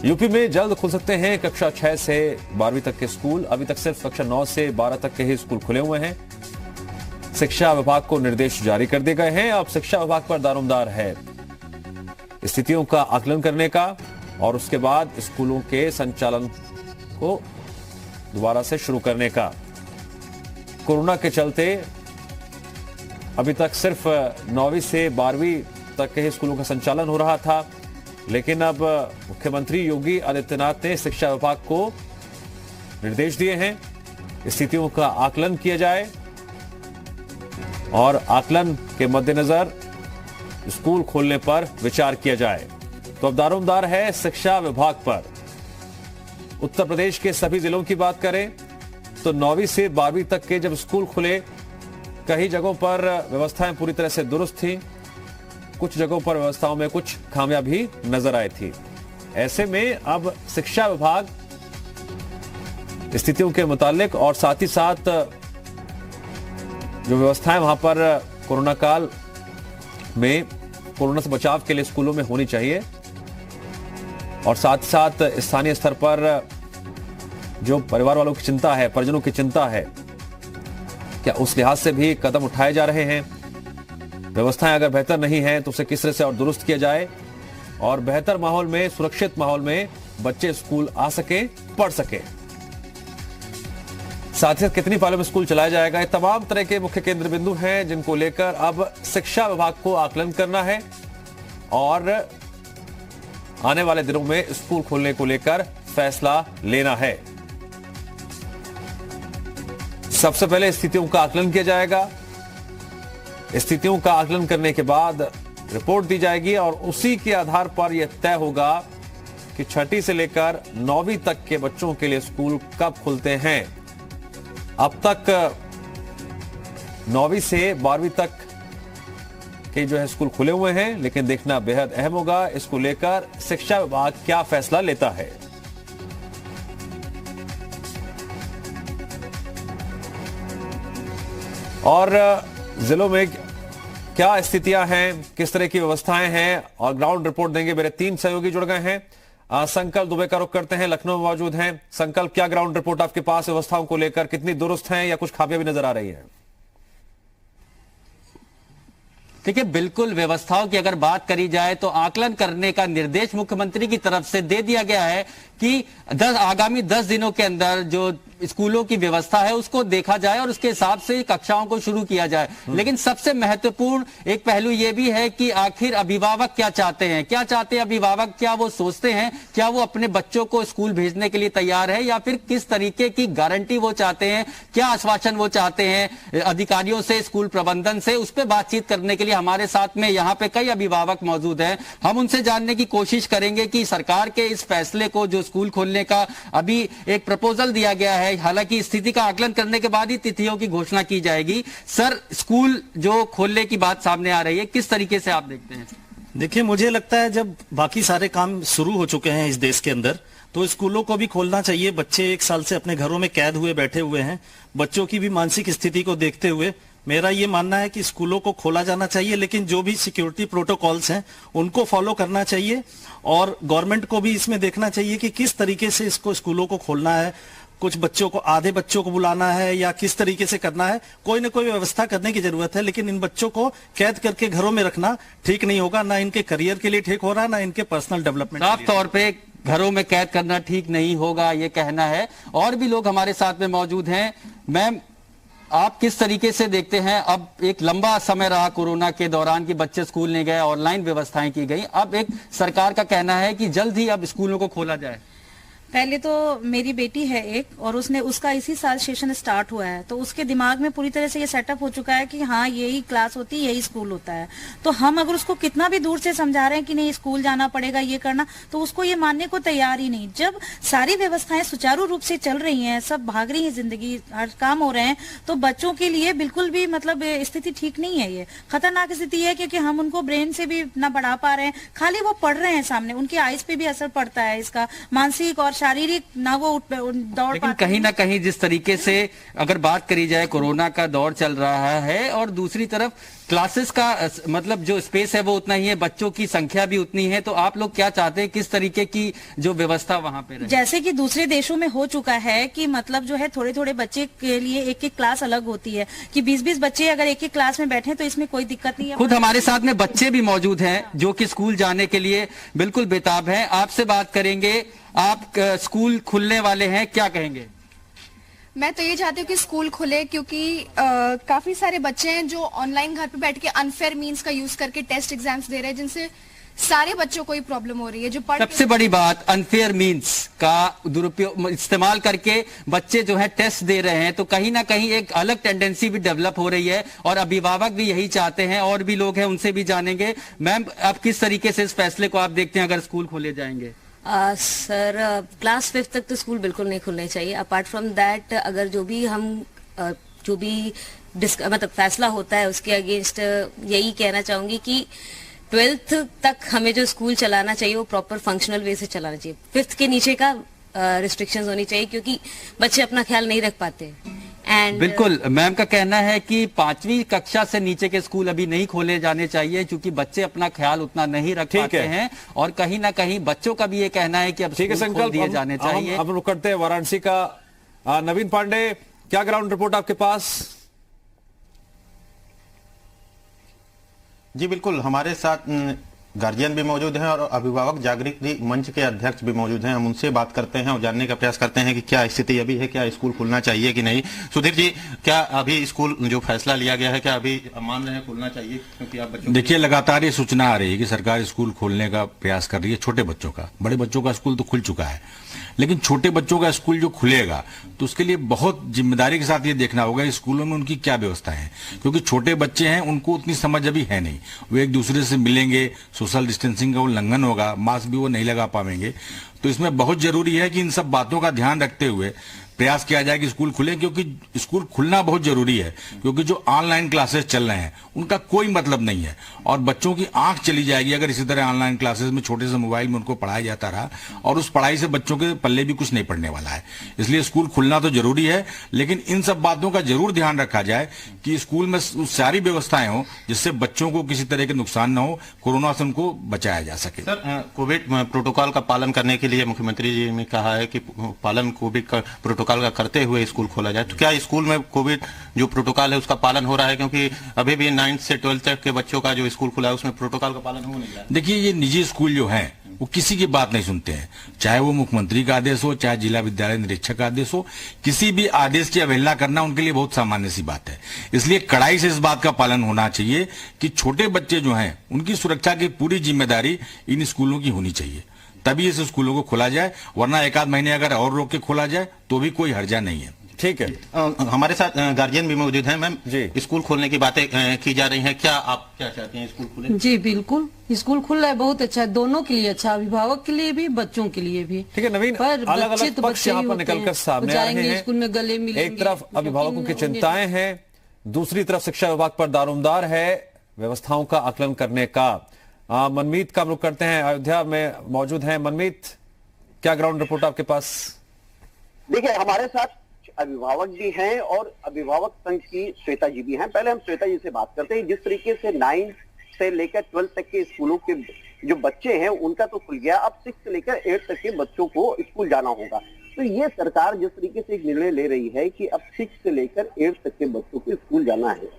UP में जल्द खुल सकते हैं कक्षा 6 से 12वीं तक के स्कूल। अभी तक सिर्फ कक्षा 9 से 12 तक के ही स्कूल खुले हुए हैं। शिक्षा विभाग को निर्देश जारी कर दिए गए हैं। अब शिक्षा विभाग पर दारोमदार है स्थितियों का आकलन करने का और उसके बाद स्कूलों के संचालन को दोबारा से शुरू करने का। कोरोना के चलते अभी तक सिर्फ 9वीं से 12वीं तक के ही स्कूलों का संचालन हो रहा था, लेकिन अब मुख्यमंत्री योगी आदित्यनाथ ने शिक्षा विभाग को निर्देश दिए हैं स्थितियों का आकलन किया जाए और आकलन के मद्देनजर स्कूल खोलने पर विचार किया जाए। तो अब दारोमदार है शिक्षा विभाग पर। उत्तर प्रदेश के सभी जिलों की बात करें तो 9वीं से 12वीं तक के जब स्कूल खुले, कई जगहों पर व्यवस्थाएं पूरी तरह से दुरुस्त थी, कुछ जगहों पर व्यवस्थाओं में कुछ खामियां भी नजर आई थी। ऐसे में अब शिक्षा विभाग स्थितियों के मुतालिक और साथ ही साथ जो व्यवस्थाएं वहां पर कोरोना काल में कोरोना से बचाव के लिए स्कूलों में होनी चाहिए और साथ ही साथ स्थानीय स्तर पर जो परिवार वालों की चिंता है, परिजनों की चिंता है, क्या उस लिहाज से भी कदम उठाए जा रहे हैं। व्यवस्थाएं अगर बेहतर नहीं है तो उसे किस तरह से और दुरुस्त किया जाए और बेहतर माहौल में, सुरक्षित माहौल में बच्चे स्कूल आ सके, पढ़ सके। साथ ही कितनी पालियों में स्कूल चलाया जाएगा, ये तमाम तरह के मुख्य केंद्र बिंदु हैं जिनको लेकर अब शिक्षा विभाग को आकलन करना है और आने वाले दिनों में स्कूल खोलने को लेकर फैसला लेना है। सबसे पहले स्थितियों का आकलन किया जाएगा। स्थितियों का आकलन करने के बाद रिपोर्ट दी जाएगी और उसी के आधार पर यह तय होगा कि 6ठी से लेकर 9वीं तक के बच्चों के लिए स्कूल कब खुलते हैं। अब तक 9वीं से 12वीं तक के जो है स्कूल खुले हुए हैं, लेकिन देखना बेहद अहम होगा इसको लेकर शिक्षा विभाग क्या फैसला लेता है। और जिलों में क्या स्थितियां हैं, किस तरह की व्यवस्थाएं हैं और ग्राउंड रिपोर्ट देंगे मेरे 3 सहयोगी जुड़ गए हैं। संकल्प दुबे का रुख करते हैं, लखनऊ में मौजूद हैं। संकल्प, क्या ग्राउंड रिपोर्ट आपके पास व्यवस्थाओं को लेकर, कितनी दुरुस्त हैं या कुछ खामियां भी नजर आ रही हैं? देखिए, बिल्कुल व्यवस्थाओं की अगर बात करी जाए तो आकलन करने का निर्देश मुख्यमंत्री की तरफ से दे दिया गया है कि आगामी 10 दिनों के अंदर जो स्कूलों की व्यवस्था है उसको देखा जाए और उसके हिसाब से कक्षाओं को शुरू किया जाए। लेकिन सबसे महत्वपूर्ण एक पहलू यह भी है कि आखिर अभिभावक क्या चाहते हैं, क्या चाहते हैं अभिभावक, क्या वो सोचते हैं, क्या वो अपने बच्चों को स्कूल भेजने के लिए तैयार है या फिर किस तरीके की गारंटी वो चाहते हैं, क्या आश्वासन वो चाहते हैं अधिकारियों से, स्कूल प्रबंधन से। उस पर बातचीत करने के लिए हमारे साथ में यहाँ पे कई अभिभावक मौजूद हैं। हम उनसे जानने की कोशिश करेंगे कि सरकार के इस फैसले को, जो स्कूल खोलने का अभी एक प्रपोजल दिया गया है, हालांकि स्थिति का आकलन करने के बाद ही तिथियों की घोषणा की जाएगी। सर, स्कूल जो खोलने की बात सामने आ रही है, किस तरीके से आप देखते हैं? देखिए, मुझे लगता है जब बाकी सारे काम शुरू हो चुके हैं इस देश के अंदर तो स्कूलों को भी खोलना चाहिए। बच्चे 1 साल से अपने घरों में कैद हुए बैठे हुए हैं। बच्चों की भी मानसिक स्थिति को देखते हुए मेरा ये मानना है कि स्कूलों को खोला जाना चाहिए, लेकिन जो भी सिक्योरिटी प्रोटोकॉल्स हैं उनको फॉलो करना चाहिए और गवर्नमेंट को भी इसमें देखना चाहिए कि किस तरीके से इसको स्कूलों को खोलना है। कुछ बच्चों को, आधे बच्चों को बुलाना है या किस तरीके से करना है, कोई ना कोई व्यवस्था करने की जरूरत है। लेकिन इन बच्चों को कैद करके घरों में रखना ठीक नहीं होगा, ना इनके करियर के लिए ठीक हो रहा, ना इनके पर्सनल डेवलपमेंट। साफ तौर पे घरों में कैद करना ठीक नहीं होगा, ये कहना है। और भी लोग हमारे साथ में मौजूद हैं। मैम, आप किस तरीके से देखते हैं? अब एक लंबा समय रहा कोरोना के दौरान कि बच्चे स्कूल नहीं गए, ऑनलाइन व्यवस्थाएं की गई। अब एक सरकार का कहना है कि जल्द ही अब स्कूलों को खोला जाए। पहले तो मेरी बेटी है एक, और उसका इसी साल सेशन स्टार्ट हुआ है, तो उसके दिमाग में पूरी तरह से ये सेटअप हो चुका है कि हाँ यही क्लास होती है, यही स्कूल होता है। तो हम अगर उसको कितना भी दूर से समझा रहे हैं कि नहीं स्कूल जाना पड़ेगा, ये करना, तो उसको ये मानने को तैयार ही नहीं। जब सारी व्यवस्थाएं सुचारू रूप से चल रही हैं, सब भाग रही है, जिंदगी हर काम हो रहे हैं, तो बच्चों के लिए बिल्कुल भी मतलब स्थिति ठीक नहीं है। ये खतरनाक स्थिति है क्योंकि हम उनको ब्रेन से भी ना बढ़ा पा रहे हैं, खाली वो पढ़ रहे हैं सामने, उनकी आइज पे भी असर पड़ता है इसका, मानसिक और शारीरिक ना वो दौड़। लेकिन कहीं ना कहीं जिस तरीके से अगर बात करी जाए, कोरोना का दौर चल रहा है और दूसरी तरफ क्लासेस का मतलब जो स्पेस है वो उतना ही है, बच्चों की संख्या भी उतनी है, तो आप लोग क्या चाहते हैं, किस तरीके की जो व्यवस्था वहां पे रहे? जैसे कि दूसरे देशों में हो चुका है कि मतलब जो है थोड़े थोड़े बच्चे के लिए एक एक क्लास अलग होती है कि 20-20 बच्चे अगर एक एक क्लास में बैठे तो इसमें कोई दिक्कत नहीं है। खुद हमारे साथ में बच्चे भी मौजूद हैं जो कि स्कूल जाने के लिए बिल्कुल बेताब हैं। आपसे बात करेंगे, आप स्कूल खुलने वाले हैं, क्या कहेंगे? मैं तो ये चाहती हूँ कि स्कूल खुले, क्योंकि काफी सारे बच्चे हैं जो ऑनलाइन घर पे बैठ के अनफेयर मींस का यूज करके टेस्ट एग्जाम्स दे रहे हैं, जिनसे सारे बच्चों को ही प्रॉब्लम हो रही है। जो सबसे बड़ी बात, अनफेयर मींस का दुरुपयोग इस्तेमाल करके बच्चे जो है टेस्ट दे रहे हैं, तो कहीं ना कहीं एक अलग टेंडेंसी भी डेवलप हो रही है और अभिभावक भी यही चाहते हैं। और भी लोग हैं, उनसे भी जानेंगे। मैम, आप किस तरीके से इस फैसले को आप देखते हैं अगर स्कूल खोले जाएंगे? सर, क्लास 5 तक तो स्कूल बिल्कुल नहीं खुलने चाहिए। अपार्ट फ्रॉम दैट, अगर जो भी हम जो भी मतलब फैसला होता है उसके अगेंस्ट यही कहना चाहूंगी कि 12th तक हमें जो स्कूल चलाना चाहिए वो प्रॉपर फंक्शनल वे से चलाना चाहिए। 5th के नीचे का रिस्ट्रिक्शंस होनी चाहिए, क्योंकि बच्चे अपना ख्याल नहीं रख पाते। बिल्कुल, मैम का कहना है कि 5वीं कक्षा से नीचे के स्कूल अभी नहीं खोले जाने चाहिए, क्योंकि बच्चे अपना ख्याल उतना नहीं रख पाते हैं। और कहीं ना कहीं बच्चों का भी ये कहना है कि अब स्कूल खोल दिए जाने चाहिए। अब रुक करते हैं वाराणसी का नवीन पांडे, क्या ग्राउंड रिपोर्ट आपके पास? जी बिल्कुल, हमारे साथ गार्जियन भी मौजूद हैं और अभिभावक जागृति मंच के अध्यक्ष भी मौजूद हैं। हम उनसे बात करते हैं और जानने का प्रयास करते हैं कि क्या स्थिति अभी है, क्या स्कूल खुलना चाहिए कि नहीं। सुधीर जी, क्या अभी स्कूल जो फैसला लिया गया है, क्या अभी मान रहे हैं खुलना चाहिए? क्योंकि आप बच्चों, देखिए, लगातार ये सूचना आ रही है कि सरकार स्कूल खोलने का प्रयास कर रही है छोटे बच्चों का। बड़े बच्चों का स्कूल तो खुल चुका है, लेकिन छोटे बच्चों का स्कूल जो खुलेगा तो उसके लिए बहुत जिम्मेदारी के साथ ये देखना होगा स्कूलों में उनकी क्या व्यवस्था है, क्योंकि छोटे बच्चे हैं, उनको उतनी समझ अभी है नहीं। वो एक दूसरे से मिलेंगे, सोशल डिस्टेंसिंग का उल्लंघन होगा, मास्क भी वो नहीं लगा पाएंगे। तो इसमें बहुत जरूरी है कि इन सब बातों का ध्यान रखते हुए प्रयास किया जाए कि स्कूल खुले, क्योंकि स्कूल खुलना बहुत जरूरी है। क्योंकि जो ऑनलाइन क्लासेस चल रहे हैं उनका कोई मतलब नहीं है और बच्चों की आंख चली जाएगी अगर इसी तरह ऑनलाइन क्लासेस में छोटे से मोबाइल में उनको पढ़ाया जाता रहा, और उस पढ़ाई से बच्चों के पल्ले भी कुछ नहीं पड़ने वाला है। इसलिए स्कूल खुलना तो जरूरी है, लेकिन इन सब बातों का जरूर ध्यान रखा जाए कि स्कूल में सारी व्यवस्थाएं हो जिससे बच्चों को किसी तरह के नुकसान न हो, कोरोना से उनको बचाया जा सके। सर, कोविड प्रोटोकॉल का पालन करने के लिए मुख्यमंत्री जी ने कहा है कि पालन कोविड का प्रोटोकॉल का करते हुए स्कूल खोला जाए। तो क्या स्कूल में कोविड जो प्रोटोकॉल है उसका पालन हो रहा है? क्योंकि अभी भी 9th से 12th तक के बच्चों का जो स्कूल खुला है उसमें प्रोटोकॉल का पालन हो नहीं रहा है। देखिए, ये निजी स्कूल जो हैं वो किसी की बात नहीं सुनते हैं, चाहे वो मुख्यमंत्री का आदेश हो, चाहे जिला विद्यालय निरीक्षक का आदेश हो। किसी भी आदेश की अवहेलना करना उनके लिए बहुत सामान्य सी बात है। इसलिए कड़ाई से इस बात का पालन होना चाहिए कि छोटे बच्चे जो हैं उनकी सुरक्षा की पूरी जिम्मेदारी इन स्कूलों की होनी चाहिए, तभी इस स्कूलों को खोला जाए। वरना एक आध महीने अगर और रोक के खोला जाए तो भी कोई हर्जा नहीं है। ठीक है, हमारे साथ गार्जियन भी मौजूद हैं। मैम, स्कूल खोलने की बातें की जा रही हैं, क्या आप क्या चाहती हैं स्कूल खुले? जी बिल्कुल, स्कूल खुल रहा है, बहुत अच्छा है, दोनों के लिए अच्छा, अभिभावक के लिए भी, बच्चों के लिए भी। ठीक है नवीन, पर अलग बच्चे अलग तो पक्ष यहाँ पर निकलकर सामने आ रहे हैं। स्कूल में गले मिलेंगे। एक तरफ अभिभावकों की चिंताएं हैं, दूसरी तरफ शिक्षा विभाग पर दारोमदार है व्यवस्थाओं का आकलन करने का। मनमीत का हम लोग करते हैं, अयोध्या में मौजूद हैं। मनमीत, क्या ग्राउंड रिपोर्ट आपके पास? देखिए, हमारे साथ अभिभावक भी हैं और अभिभावक संघ की श्वेता जी भी हैं। पहले हम श्वेता जी से बात करते हैं। जिस तरीके से 9th से लेकर 12th तक के स्कूलों के जो बच्चे हैं उनका तो खुल गया, अब 6 से लेकर 8 तक के बच्चों को स्कूल जाना होगा। तो ये सरकार जिस तरीके से एक निर्णय ले रही है कि अब 6 से लेकर 8 तक के बच्चों को स्कूल जाना है,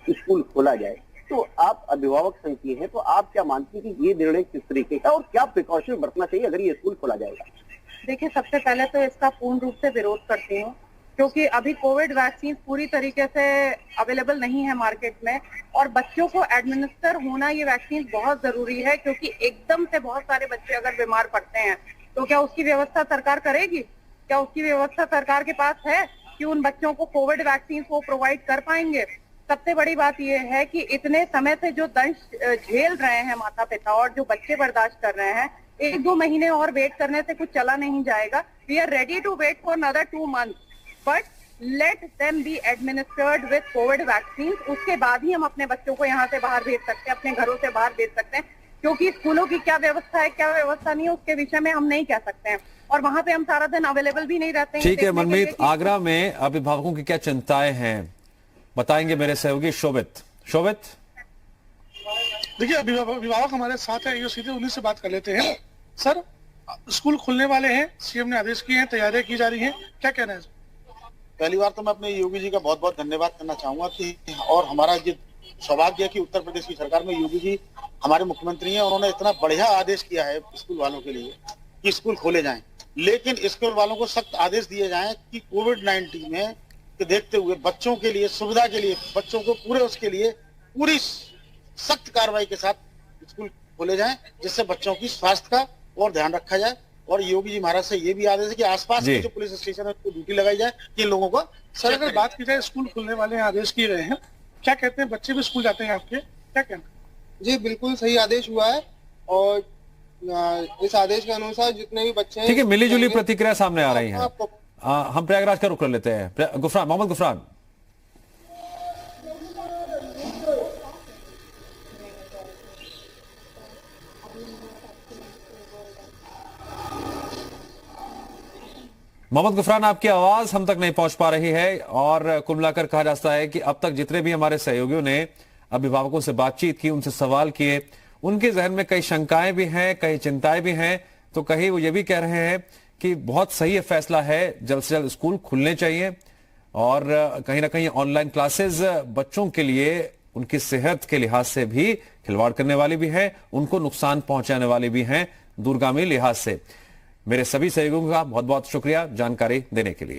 स्कूल खोला जाए, तो आप अभिभावक संघ की हैं, तो आप क्या मानती हैं कि ये निर्णय किस तरीके का और क्या प्रिकॉशन बरतना चाहिए अगर ये स्कूल खोला जाएगा? देखिए, सबसे पहले तो इसका पूर्ण रूप से विरोध करती हूँ, क्योंकि अभी कोविड वैक्सीन पूरी तरीके से अवेलेबल नहीं है मार्केट में, और बच्चों को एडमिनिस्टर होना ये वैक्सीन बहुत जरूरी है, क्योंकि एकदम से बहुत सारे बच्चे अगर बीमार पड़ते हैं तो क्या उसकी व्यवस्था सरकार करेगी? क्या उसकी व्यवस्था सरकार के पास है कि उन बच्चों को कोविड वैक्सीन वो प्रोवाइड कर पाएंगे? सबसे बड़ी बात यह है कि इतने समय से जो दंश झेल रहे हैं माता पिता और जो बच्चे बर्दाश्त कर रहे हैं, 1-2 महीने और वेट करने से कुछ चला नहीं जाएगा। We are ready to wait for another 2 months, but let them be administered with Covid vaccine. उसके बाद ही हम अपने बच्चों को यहाँ से बाहर भेज सकते हैं, अपने घरों से बाहर भेज सकते हैं, क्योंकि स्कूलों की क्या व्यवस्था है, क्या व्यवस्था नहीं है, उसके विषय में हम नहीं कह सकते हैं, और वहां पे हम सारा दिन अवेलेबल भी नहीं रहते हैं। ठीक है मनमीत, आगरा में अभिभावकों की क्या चिंताएं हैं बताएंगे मेरे सहयोगी शोभित। शोभित, देखिए अभिभावक हमारे साथ है, ये सीधे उन्हीं से बात कर लेते हैं। सर, स्कूल खुलने वाले हैं, सीएम ने आदेश किए हैं, तैयारियां की जा रही हैं, क्या कहना है? पहली बार तो मैं अपने योगी जी का बहुत बहुत धन्यवाद करना चाहूंगा कि, और हमारा ये सौभाग्य है कि उत्तर प्रदेश की सरकार में योगी जी हमारे मुख्यमंत्री हैं, उन्होंने इतना बढ़िया आदेश किया है स्कूल वालों के लिए कि स्कूल खोले जाएं। लेकिन स्कूल वालों को सख्त आदेश दिए जाएं कि कोविड-19 में के देखते हुए बच्चों के लिए सुविधा के लिए, बच्चों को पूरे उसके लिए पूरी सख्त कार्रवाई के साथ स्कूल खोले जाएं, जिससे बच्चों की स्वास्थ्य का और ध्यान रखा जाए। और योगी जी महाराज से ये भी आदेश है कि आसपास के जो पुलिस स्टेशन है उसको ड्यूटी लगाई जाए कि इन लोगों को। सर, अगर बात की जाए स्कूल खुलने वाले हैं, आदेश किए गए हैं, क्या कहते हैं, बच्चे भी स्कूल जाते हैं आपके, क्या कहना? जी बिल्कुल सही आदेश हुआ है और इस आदेश के अनुसार जितने भी बच्चे, ठीक है, मिली जुली प्रतिक्रिया सामने आ रही है। हम प्रयागराज का रुख कर लेते हैं। गुफरान, मोहम्मद गुफरान। मोहम्मद गुफरान, आपकी आवाज हम तक नहीं पहुंच पा रही है और कुल मिलाकर कहा जाता है कि अब तक जितने भी हमारे सहयोगियों ने अभिभावकों से बातचीत की, उनसे सवाल किए, उनके जहन में कई शंकाएं भी हैं, कई चिंताएं भी हैं, तो कहीं वो ये भी कह रहे हैं कि बहुत सही फैसला है, जल्द से जल्द स्कूल खुलने चाहिए और कहीं ना कहीं ऑनलाइन क्लासेस बच्चों के लिए उनकी सेहत के लिहाज से भी खिलवाड़ करने वाली भी है, उनको नुकसान पहुंचाने वाली भी हैं दूरगामी लिहाज से। मेरे सभी सहयोगियों का बहुत बहुत शुक्रिया जानकारी देने के लिए।